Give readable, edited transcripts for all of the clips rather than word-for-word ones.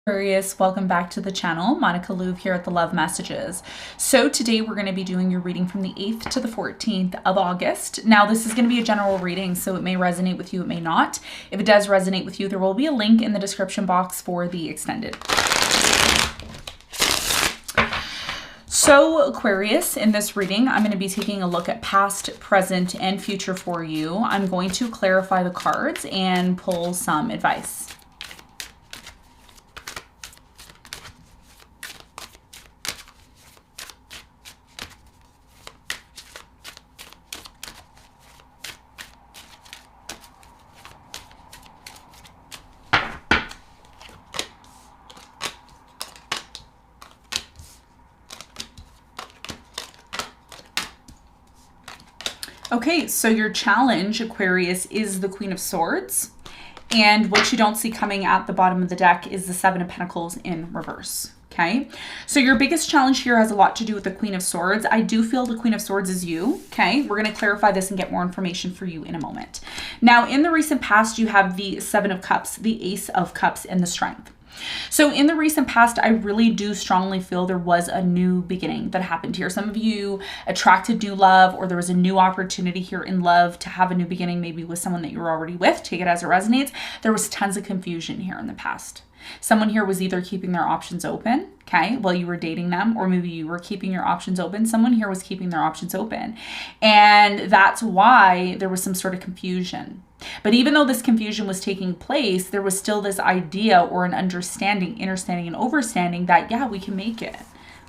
Aquarius, welcome back to the channel. Monica Louv here at the Love Messages. So today we're going to be doing your reading from the 8th to the 14th of August. Now this is going to be a general reading, so it may resonate with you, it may not. If it does resonate with you, there will be a link in the description box for the extended. So Aquarius, in this reading, I'm going to be taking a look at past, present, and future for you. I'm going to clarify the cards and pull some advice. Okay, so your challenge, Aquarius, is the Queen of Swords. And what you don't see coming at the bottom of the deck is the Seven of Pentacles in reverse. Okay, so your biggest challenge here has a lot to do with the Queen of Swords. I do feel the Queen of Swords is you. Okay, we're going to clarify this and get more information for you in a moment. Now, in the recent past, you have the Seven of Cups, the Ace of Cups, and the Strength. So in the recent past, I really do strongly feel there was a new beginning that happened here. Some of you attracted new love, or there was a new opportunity here in love to have a new beginning, maybe with someone that you were already with. Take it as it resonates. There was tons of confusion here in the past. Someone here was either keeping their options open, okay, while you were dating them, or maybe you were keeping your options open. Someone here was keeping their options open. And that's why there was some sort of confusion. But even though this confusion was taking place, there was still this idea or an understanding, understanding and overstanding that, yeah, we can make it.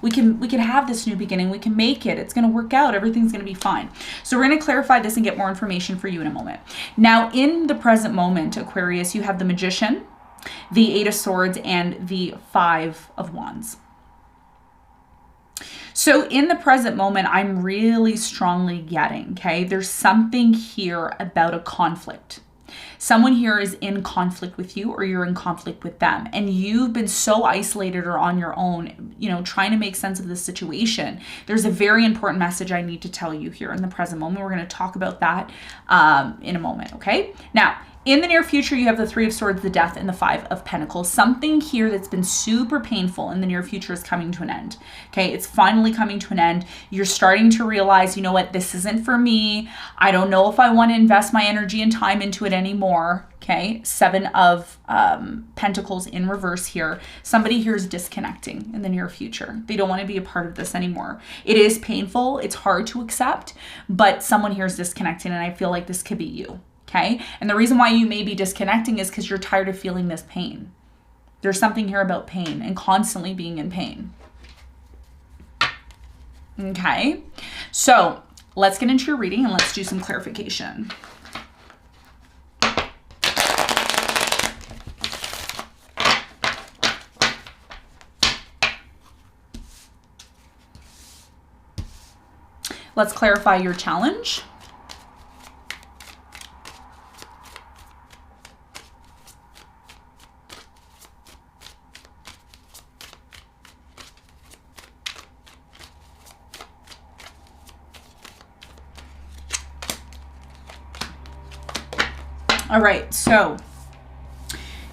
We can have this new beginning. We can make it. It's going to work out. Everything's going to be fine. So we're going to clarify this and get more information for you in a moment. Now, in the present moment, Aquarius, you have the Magician, the Eight of Swords, and the Five of Wands. So in the present moment, I'm really strongly getting, okay, there's something here about a conflict. Someone here is in conflict with you, or you're in conflict with them, and you've been so isolated or on your own, you know, trying to make sense of this situation. There's a very important message I need to tell you here in the present moment. We're going to talk about that in a moment, okay? Now, in the near future, you have the Three of Swords, the Death, and the Five of Pentacles. Something here that's been super painful in the near future is coming to an end. Okay, it's finally coming to an end. You're starting to realize, you know what, this isn't for me. I don't know if I want to invest my energy and time into it anymore. Okay, Seven of Pentacles in reverse here. Somebody here is disconnecting in the near future. They don't want to be a part of this anymore. It is painful. It's hard to accept, but someone here is disconnecting, and I feel like this could be you. Okay, and the reason why you may be disconnecting is because you're tired of feeling this pain. There's something here about pain and constantly being in pain. Okay, so let's get into your reading and let's do some clarification. Let's clarify your challenge. All right, so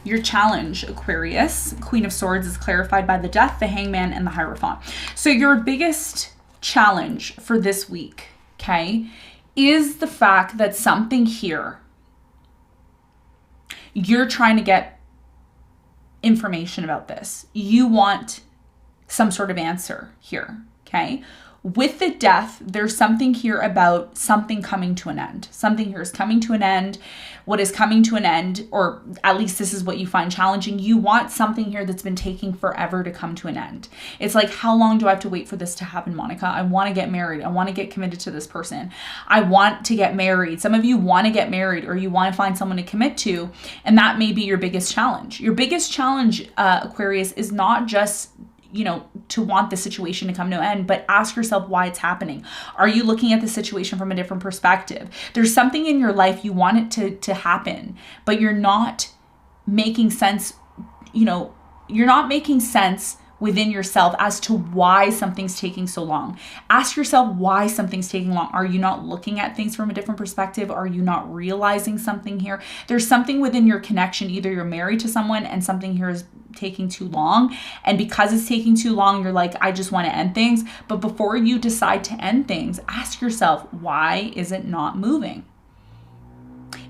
your challenge, Aquarius, Queen of Swords, is clarified by the Death, the Hangman, and the Hierophant. So your biggest challenge for this week, okay, is the fact that something here, you're trying to get information about this. You want some sort of answer here, okay? With the Death, there's something here about something coming to an end. Something here is coming to an end. What is coming to an end, or at least this is what you find challenging, you want something here that's been taking forever to come to an end. It's like, how long do I have to wait for this to happen, Monica? I want to get married. I want to get committed to this person. I want to get married. Some of you want to get married, or you want to find someone to commit to, and that may be your biggest challenge. Your biggest challenge, Aquarius, is not just, you know, to want the situation to come to an end, but ask yourself why it's happening. Are you looking at the situation from a different perspective? There's something in your life you want it to happen, but you're not making sense, you know, you're not making sense within yourself as to why something's taking so long. Ask yourself why something's taking long. Are you not looking at things from a different perspective? Are you not realizing something here? There's something within your connection. Either you're married to someone and something here is taking too long. And because it's taking too long, you're like, I just want to end things. But before you decide to end things, ask yourself, why is it not moving?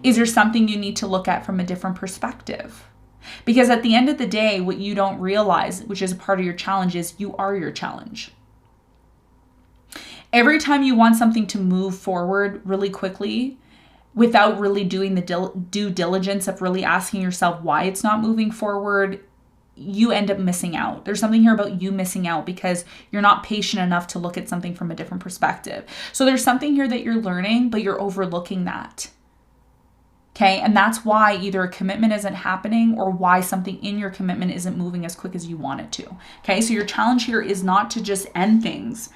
Is there something you need to look at from a different perspective? Because at the end of the day, what you don't realize, which is a part of your challenge, is you are your challenge. Every time you want something to move forward really quickly, without really doing the due diligence of really asking yourself why it's not moving forward, you end up missing out. There's something here about you missing out because you're not patient enough to look at something from a different perspective. So there's something here that you're learning, but you're overlooking that. Okay, and that's why either a commitment isn't happening or why something in your commitment isn't moving as quick as you want it to. Okay, so your challenge here is not to just end things.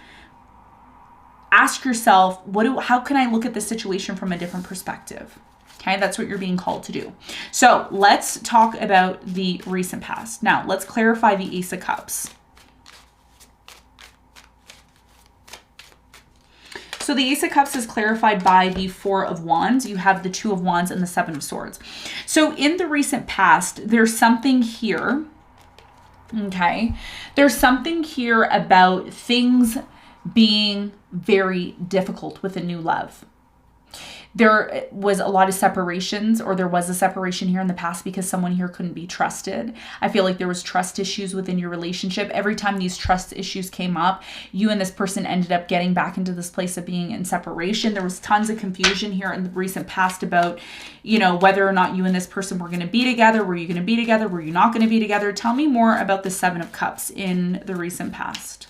Ask yourself, how can I look at this situation from a different perspective? Okay, that's what you're being called to do. So let's talk about the recent past. Now, let's clarify the Ace of Cups. So the Ace of Cups is clarified by the Four of Wands. You have the Two of Wands and the Seven of Swords. So in the recent past, there's something here, okay? There's something here about things being very difficult with a new love. There was a lot of separations, or there was a separation here in the past because someone here couldn't be trusted. I feel like there was trust issues within your relationship. Every time these trust issues came up, you and this person ended up getting back into this place of being in separation. There was tons of confusion here in the recent past about, you know, whether or not you and this person were going to be together. Were you going to be together? Were you not going to be together? Tell me more about the Seven of Cups in the recent past.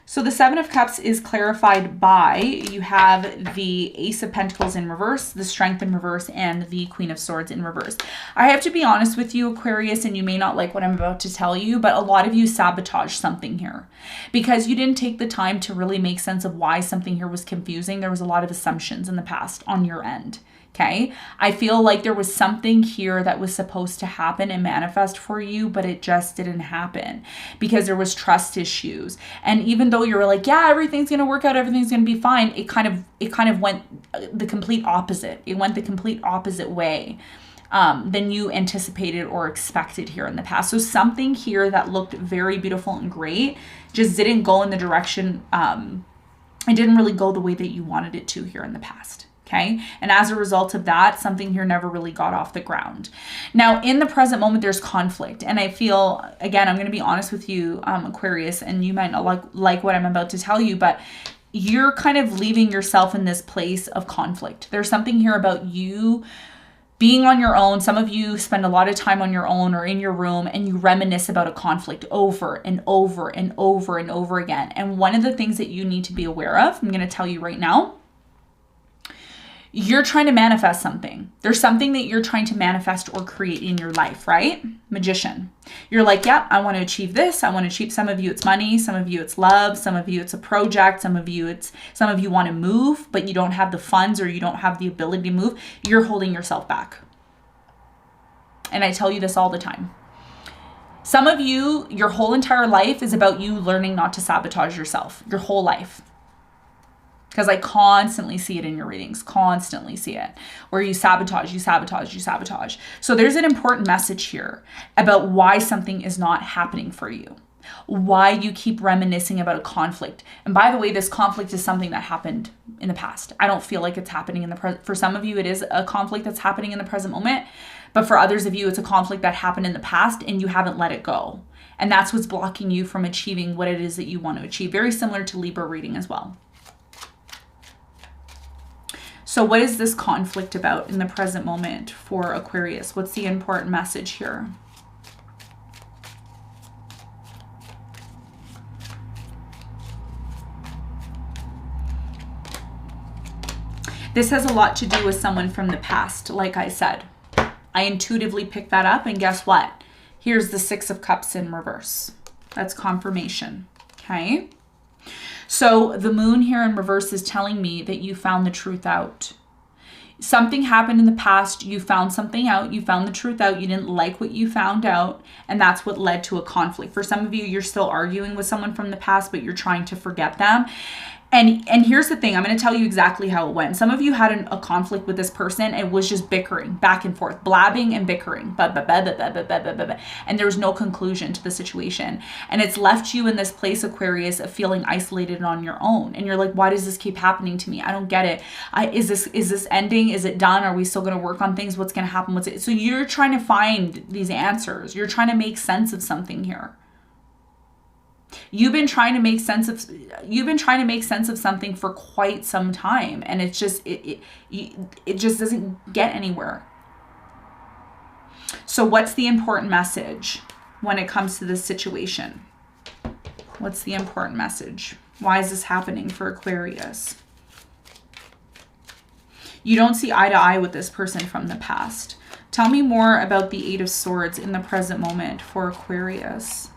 So the Seven of Cups is clarified by, you have the Ace of Pentacles in reverse, the Strength in reverse, and the Queen of Swords in reverse. I have to be honest with you, Aquarius, and you may not like what I'm about to tell you, but a lot of you sabotage something here because you didn't take the time to really make sense of why something here was confusing. There was a lot of assumptions in the past on your end. Okay, I feel like there was something here that was supposed to happen and manifest for you, but it just didn't happen because there was trust issues. And even though you were like, yeah, everything's going to work out, everything's going to be fine, it kind of went the complete opposite. It went the complete opposite way than you anticipated or expected here in the past. So something here that looked very beautiful and great just didn't go in the direction, it didn't really go the way that you wanted it to here in the past. Okay. And as a result of that, something here never really got off the ground. Now, in the present moment, there's conflict. And I feel, again, I'm going to be honest with you, Aquarius, and you might not like what I'm about to tell you, but you're kind of leaving yourself in this place of conflict. There's something here about you being on your own. Some of you spend a lot of time on your own or in your room and you reminisce about a conflict over and over and over and over again. And one of the things that you need to be aware of, I'm going to tell you right now, you're trying to manifest something. There's something that you're trying to manifest or create in your life, right? Magician. You're like, yeah, I want to achieve this. I want to achieve, some of you it's money, some of you it's love, some of you it's a project, some of you want to move, but you don't have the funds or you don't have the ability to move. You're holding yourself back. And I tell you this all the time. Some of you, your whole entire life is about you learning not to sabotage yourself, your whole life. Because I constantly see it in your readings, constantly see it, where you sabotage. So there's an important message here about why something is not happening for you, why you keep reminiscing about a conflict. And by the way, this conflict is something that happened in the past. I don't feel like it's happening in the present. For some of you, it is a conflict that's happening in the present moment. But for others of you, it's a conflict that happened in the past and you haven't let it go. And that's what's blocking you from achieving what it is that you want to achieve. Very similar to Libra reading as well. So what is this conflict about in the present moment for Aquarius? What's the important message here? This has a lot to do with someone from the past, like I said. I intuitively picked that up, and guess what? Here's the Six of Cups in reverse. That's confirmation, okay? So the moon here in reverse is telling me that you found the truth out. Something happened in the past. You found something out. You found the truth out. You didn't like what you found out. And that's what led to a conflict. For some of you, you're still arguing with someone from the past, but you're trying to forget them. And here's the thing, I'm going to tell you exactly how it went. Some of you had a conflict with this person. It was just bickering back and forth, blabbing and bickering, and there was no conclusion to the situation. And it's left you in this place, Aquarius, of feeling isolated on your own. And you're like, why does this keep happening to me? I don't get it. Is this ending? Is it done? Are we still going to work on things? What's going to happen? So you're trying to find these answers. You're trying to make sense of something here. You've been trying to make sense of something for quite some time, and it's just it just doesn't get anywhere. So what's the important message when it comes to this situation? What's the important message? Why is this happening for Aquarius? You don't see eye to eye with this person from the past. Tell me more about the Eight of Swords in the present moment for Aquarius.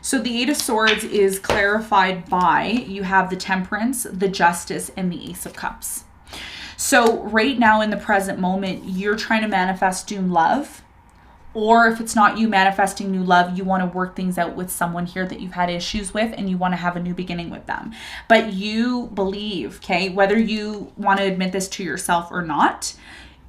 So the Eight of Swords is clarified by, you have the Temperance, the Justice, and the Ace of Cups. So right now in the present moment, you're trying to manifest new love. Or if it's not you manifesting new love, you want to work things out with someone here that you've had issues with, and you want to have a new beginning with them. But you believe, okay, whether you want to admit this to yourself or not,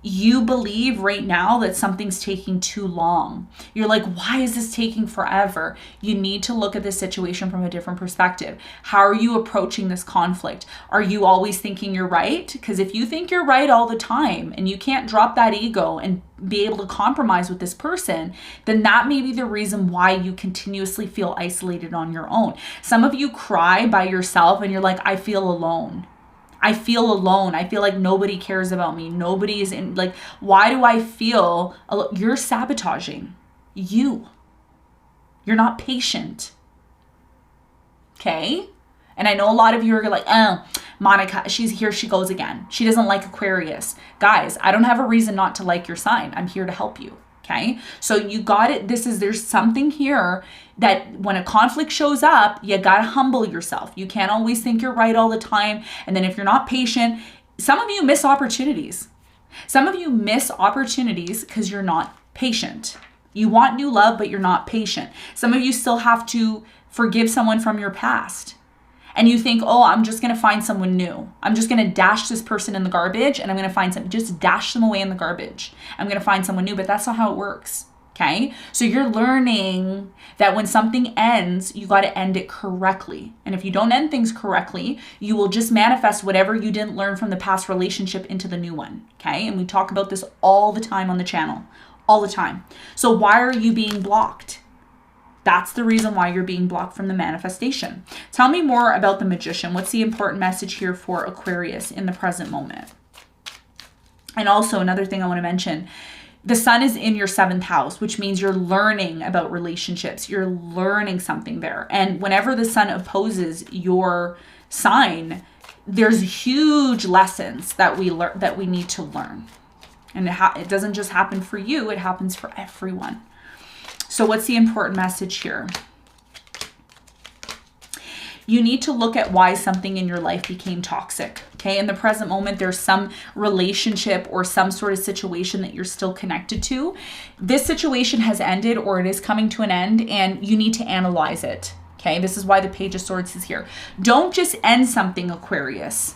you believe right now that something's taking too long. You're like, why is this taking forever? You need to look at this situation from a different perspective. How are you approaching this conflict? Are you always thinking you're right? Because if you think you're right all the time and you can't drop that ego and be able to compromise with this person, then that may be the reason why you continuously feel isolated on your own. Some of you cry by yourself and you're like, I feel alone. I feel alone. I feel like nobody cares about me. Nobody is in, like, why do I feel alone? You're sabotaging you. You're not patient. Okay? And I know a lot of you are like, oh, Monica, here she goes again. She doesn't like Aquarius. Guys, I don't have a reason not to like your sign. I'm here to help you. Okay, so you got it. There's something here that when a conflict shows up, you got to humble yourself. You can't always think you're right all the time. And then if you're not patient, some of you miss opportunities. Some of you miss opportunities because you're not patient. You want new love, but you're not patient. Some of you still have to forgive someone from your past. And you think, oh, I'm just going to find someone new. I'm just going to dash this person in the garbage and I'm going to find some, just dash them away in the garbage. I'm going to find someone new, but that's not how it works. Okay. So you're learning that when something ends, you got to end it correctly. And if you don't end things correctly, you will just manifest whatever you didn't learn from the past relationship into the new one. Okay. And we talk about this all the time on the channel, all the time. So why are you being blocked? That's the reason why you're being blocked from the manifestation. Tell me more about the Magician. What's the important message here for Aquarius in the present moment? And also another thing I want to mention, the sun is in your 7th house, which means you're learning about relationships. You're learning something there. And whenever the sun opposes your sign, there's huge lessons that we need to learn. And it doesn't just happen for you, it happens for everyone. So what's the important message here? You need to look at why something in your life became toxic. Okay, in the present moment, there's some relationship or some sort of situation that you're still connected to. This situation has ended or it is coming to an end and you need to analyze it. Okay, this is why the Page of Swords is here. Don't just end something, Aquarius,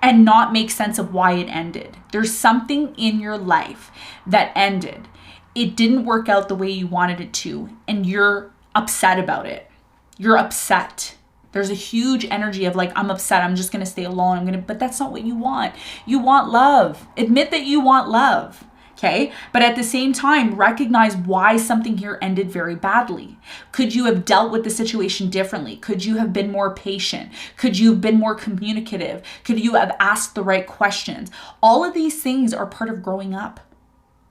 and not make sense of why it ended. There's something in your life that ended. It didn't work out the way you wanted it to, and you're upset about it. You're upset. There's a huge energy of like, I'm upset. I'm just going to stay alone. But that's not what you want. You want love. Admit that you want love. Okay. But at the same time, recognize why something here ended very badly. Could you have dealt with the situation differently? Could you have been more patient? Could you have been more communicative? Could you have asked the right questions? All of these things are part of growing up.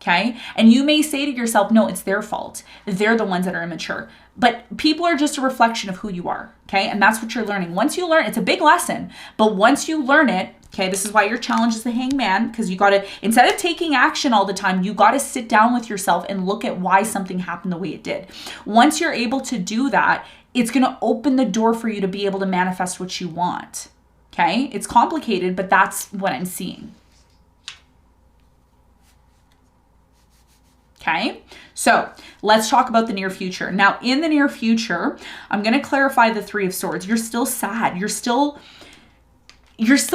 Okay. And you may say to yourself, no, it's their fault. They're the ones that are immature. But people are just a reflection of who you are. Okay. And that's what you're learning. Once you learn, it's a big lesson. But once you learn it, okay, this is why your challenge is the Hangman, because you got to, instead of taking action all the time, you got to sit down with yourself and look at why something happened the way it did. Once you're able to do that, it's going to open the door for you to be able to manifest what you want. Okay, it's complicated, but that's what I'm seeing. Okay, so let's talk about the near future. Now, in the near future, I'm going to clarify the Three of Swords. You're still sad. You're still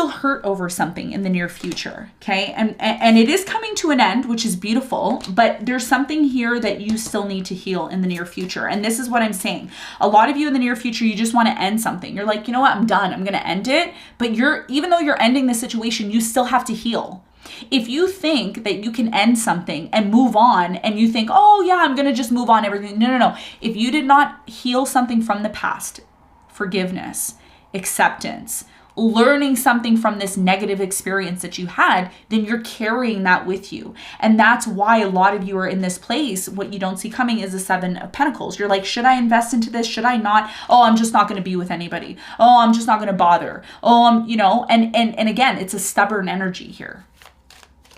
hurt over something in the near future. Okay, and it is coming to an end, which is beautiful, but there's something here that you still need to heal in the near future. And this is what I'm saying. A lot of you in the near future, you just want to end something. You're like, you know what, I'm done. I'm going to end it. But even though you're ending the situation, you still have to heal. If you think that you can end something and move on, and you think, oh yeah, I'm going to just move on everything. No. If you did not heal something from the past, forgiveness, acceptance, learning something from this negative experience that you had, then you're carrying that with you. And that's why a lot of you are in this place. What you don't see coming is the Seven of Pentacles. You're like, should I invest into this? Should I not? Oh, I'm just not going to be with anybody. Oh, I'm just not going to bother. Oh, and again, it's a stubborn energy here.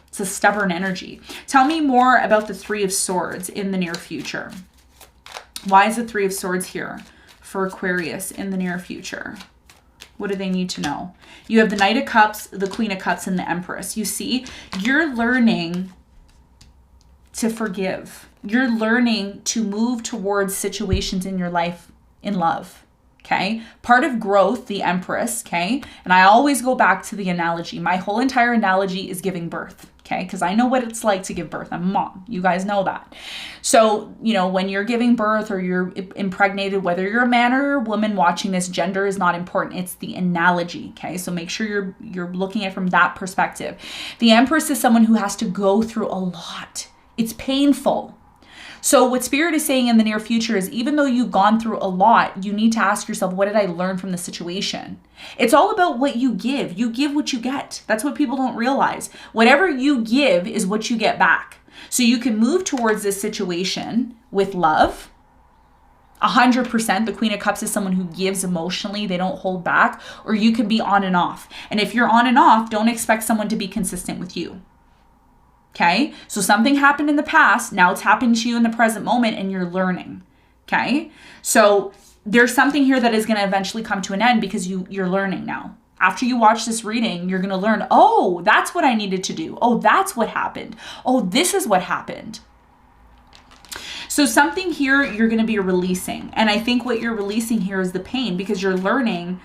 It's a stubborn energy. Tell me more about the Three of Swords in the near future. Why is the Three of Swords here for Aquarius in the near future? What do they need to know? You have the Knight of Cups, the Queen of Cups, and the Empress. You see, you're learning to forgive. You're learning to move towards situations in your life in love. Okay, part of growth, the Empress, okay, and I always go back to the analogy. My whole entire analogy is giving birth, okay, because I know what it's like to give birth. I'm a mom. You guys know that. So, when you're giving birth or you're impregnated, whether you're a man or a woman watching this, gender is not important. It's the analogy, okay? So make sure you're looking at it from that perspective. The Empress is someone who has to go through a lot. It's painful. So what Spirit is saying in the near future is, even though you've gone through a lot, you need to ask yourself, what did I learn from the situation? It's all about what you give. You give what you get. That's what people don't realize. Whatever you give is what you get back. So you can move towards this situation with love. 100%. The Queen of Cups is someone who gives emotionally. They don't hold back. Or you can be on and off. And if you're on and off, don't expect someone to be consistent with you. Okay, so something happened in the past, now it's happened to you in the present moment, and you're learning. Okay, so there's something here that is going to eventually come to an end because you're learning now. After you watch this reading, you're going to learn, oh, that's what I needed to do. Oh, that's what happened. Oh, this is what happened. So something here you're going to be releasing. And I think what you're releasing here is the pain, because you're learning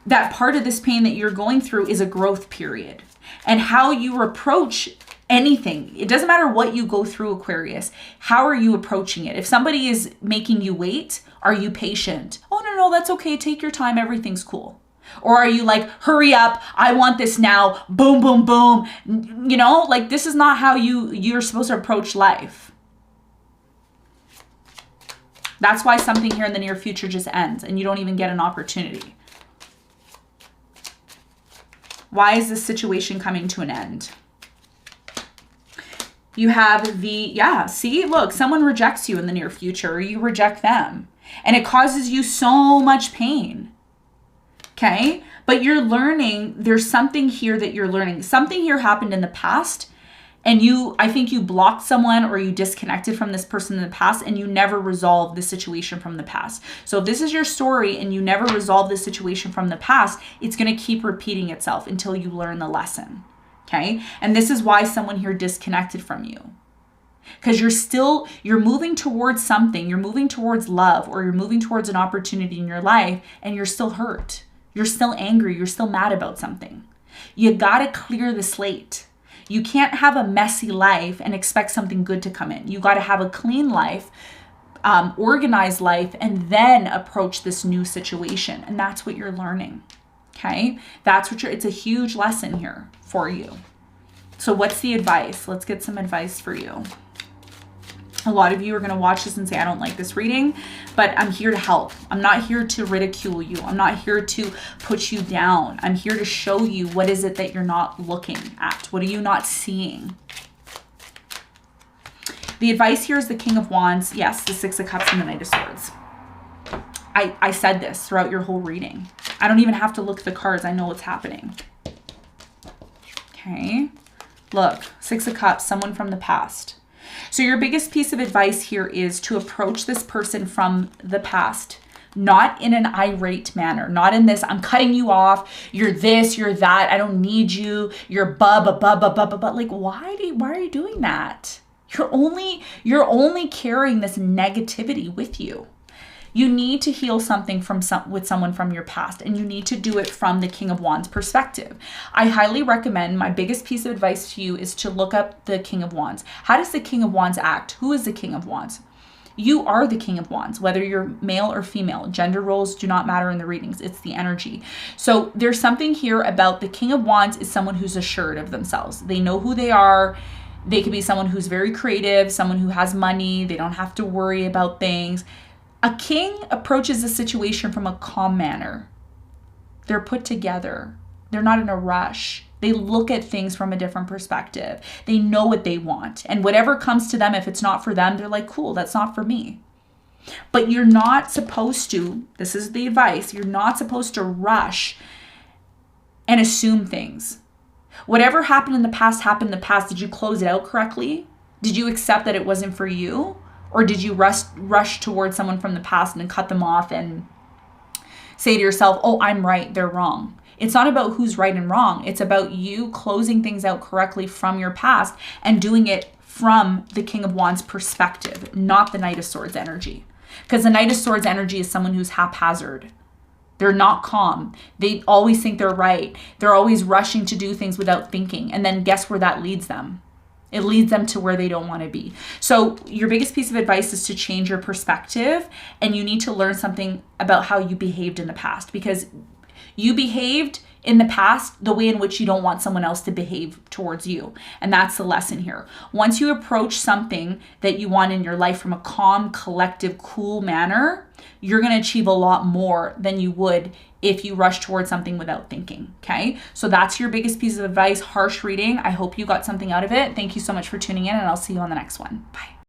that part of this pain that you're going through is a growth period. And how you approach anything. It doesn't matter what you go through, Aquarius. How are you approaching it? If somebody is making you wait, are you patient? Oh, no, that's okay. Take your time. Everything's cool. Or are you like, hurry up. I want this now. Boom, boom, boom. Like this is not how you're supposed to approach life. That's why something here in the near future just ends and you don't even get an opportunity. Why is this situation coming to an end? You have see, look, someone rejects you in the near future, or you reject them. And it causes you so much pain. Okay? But you're learning, there's something here that you're learning. Something here happened in the past, and I think you blocked someone or you disconnected from this person in the past, and you never resolved the situation from the past. So if this is your story and you never resolve the situation from the past, it's going to keep repeating itself until you learn the lesson. Okay. And this is why someone here disconnected from you, because you're moving towards something, you're moving towards love, or you're moving towards an opportunity in your life, and you're still hurt. You're still angry. You're still mad about something. You got to clear the slate. You can't have a messy life and expect something good to come in. You got to have a clean life, organized life, and then approach this new situation. And that's what you're learning. Okay. It's a huge lesson here for you. So what's the advice? Let's get some advice for you. A lot of you are going to watch this and say, I don't like this reading, but I'm here to help. I'm not here to ridicule you. I'm not here to put you down. I'm here to show you what is it that you're not looking at. What are you not seeing? The advice here is the King of Wands. Yes, the Six of Cups and the Knight of Swords. I said this throughout your whole reading. I don't even have to look at the cards. I know what's happening. Okay. Look, Six of Cups, someone from the past. So your biggest piece of advice here is to approach this person from the past not in an irate manner, not in this, I'm cutting you off, you're this, you're that, I don't need you, you're but. Like, why are you doing that? You're only carrying this negativity with you. You need to heal something with someone from your past, and you need to do it from the King of Wands perspective. I highly recommend, my biggest piece of advice to you is to look up the King of Wands. How does the King of Wands act? Who is the King of Wands? You are the King of Wands, whether you're male or female. Gender roles do not matter in the readings. It's the energy. So there's something here about the King of Wands is someone who's assured of themselves. They know who they are. They could be someone who's very creative, someone who has money. They don't have to worry about things. A king approaches a situation from a calm manner. They're put together. They're not in a rush. They look at things from a different perspective. They know what they want. And whatever comes to them, if it's not for them, they're like, cool, that's not for me. But you're not supposed to, this is the advice, you're not supposed to rush and assume things. Whatever happened in the past happened in the past. Did you close it out correctly? Did you accept that it wasn't for you? Or did you rush towards someone from the past and then cut them off and say to yourself, oh, I'm right, they're wrong? It's not about who's right and wrong. It's about you closing things out correctly from your past and doing it from the King of Wands perspective, not the Knight of Swords energy. Because the Knight of Swords energy is someone who's haphazard. They're not calm. They always think they're right. They're always rushing to do things without thinking. And then guess where that leads them? It leads them to where they don't want to be. So your biggest piece of advice is to change your perspective, and you need to learn something about how you behaved in the past, because you behaved in the past the way in which you don't want someone else to behave towards you. And that's the lesson here. Once you approach something that you want in your life from a calm, collective, cool manner, you're going to achieve a lot more than you would if you rush towards something without thinking. Okay. So that's your biggest piece of advice. Harsh reading. I hope you got something out of it. Thank you so much for tuning in, and I'll see you on the next one. Bye.